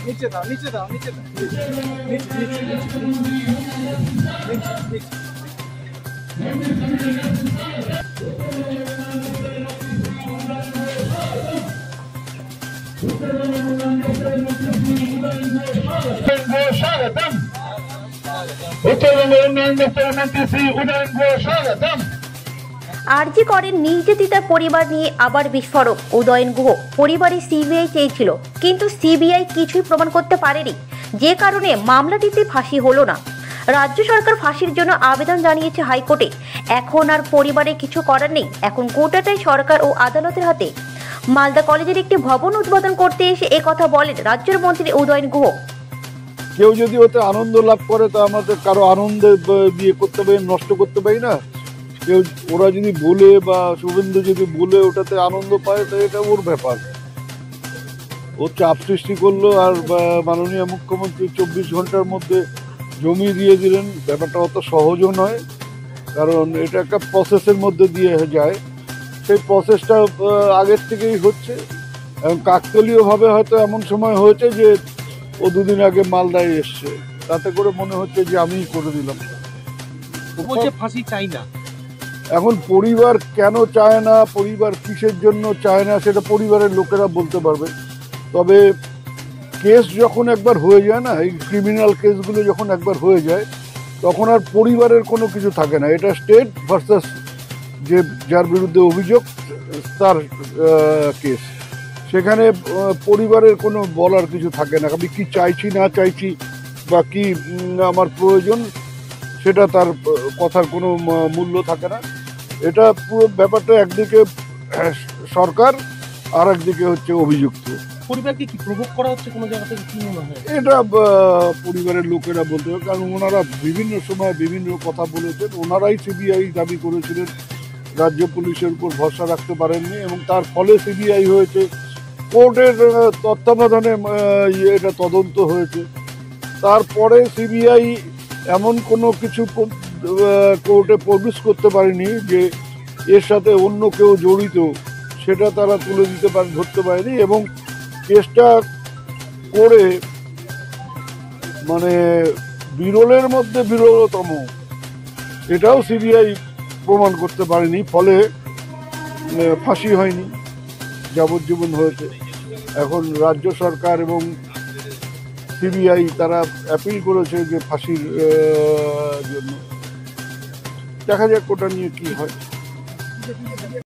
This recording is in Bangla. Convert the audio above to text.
নিচে দাও, নিচে দাও, নিচে দাও, নিচে নিচে নিচে নিচে। स्वागतम उत्तरबंग उन्नयन दफ्तर मंत्री श्री उदयन को स्वागतम। আরজি করেন নির্যাতিতার পরিবার নিয়ে আবার বিস্ফোরক। উদয়ন গুহ পরিবারে সিবিআই চেয়েছিল, কিন্তু সিবিআই কিছুই প্রমাণ করতে পারেনি, যে কারণে মামলাটিতে ফাঁসি হলো না। রাজ্য সরকার ফাঁসির জন্য আবেদন জানিয়েছে হাইকোর্টে। এখন আর পরিবারে কিছু করার নেই, এখন গোটাটাই সরকার ও আদালতের হাতে। মালদা কলেজের একটি ভবন উদ্বোধন করতে এসে একথা বলেন রাজ্যের মন্ত্রী উদয়ন গুহ। কেউ যদি ওতে আনন্দ লাভ করে তা আমাদের কারো আনন্দ দিয়ে করতে পারি, নষ্ট করতে পারি না। কেউ ওরা যদি বলে বা শুভেন্দু যদি বলে ওটাতে আনন্দ পায় তো এটা ওর ব্যাপার। ও চাপ সৃষ্টি করলো আর মাননীয় মুখ্যমন্ত্রী 24 ঘন্টার মধ্যে জমি দিয়ে দিলেন। ব্যাপারটা অত সহজও নয়, কারণ এটা একটা প্রসেসের মধ্যে দিয়ে যায়। সেই প্রসেসটা আগের থেকেই হচ্ছে এবং কাকতালীয়ভাবে হয়তো এমন সময় হয়েছে যে ও দুদিন আগে মালদায় এসছে, তাতে করে মনে হচ্ছে যে আমিই করে দিলাম। ফাঁসি চাই না। এখন পরিবার কেন চায় না, পরিবার কিসের জন্য চায় না, সেটা পরিবারের লোকেরা বলতে পারবে। তবে কেস যখন একবার হয়ে যায় না, এই ক্রিমিনাল কেসগুলো যখন একবার হয়ে যায় তখন আর পরিবারের কোনো কিছু থাকে না। এটা স্টেট ভার্সাস যে যার বিরুদ্ধে অভিযোগ তার কেস। সেখানে পরিবারের কোনো বলার কিছু থাকে না। আমি কি চাইছি না চাইছি বা কি আমার প্রয়োজন, সেটা তার কথার কোনো মূল্য থাকে না। এটা পুরো ব্যাপারটা একদিকে সরকার আর একদিকে হচ্ছে অভিযুক্ত। পরিবারকে কি প্রভোগ করা হচ্ছে কোনো জায়গা থেকে, কি মনে হয়? এটা পরিবারের লোকেরা বলতে হবে, কারণ ওনারা বিভিন্ন সময় বিভিন্ন কথা বলেছেন। ওনারাই সিবিআই দাবি করেছিলেন, রাজ্য পুলিশের উপর ভরসা রাখতে পারেননি এবং তার ফলে সিবিআই হয়েছে। কোর্টের তত্ত্বাবধানে এটা তদন্ত হয়েছে। তারপরে সিবিআই এমন কোনো কিছু কোর্টে প্রডিউস করতে পারেনি যে এর সাথে অন্য কেউ জড়িত, সেটা তারা তুলে দিতে ধরতে পারেনি এবং কেসটা করে মানে বিরলের মধ্যে বিরলতম এটাও সিবিআই প্রমাণ করতে পারেনি। ফলে ফাঁসি হয়নি, যাবজ্জীবন হয়েছে। এখন রাজ্য সরকার এবং সিবিআই তারা অ্যাপিল করেছে যে ফাঁসির জন্য। দেখা যাক ওটা নিয়ে কি হয়।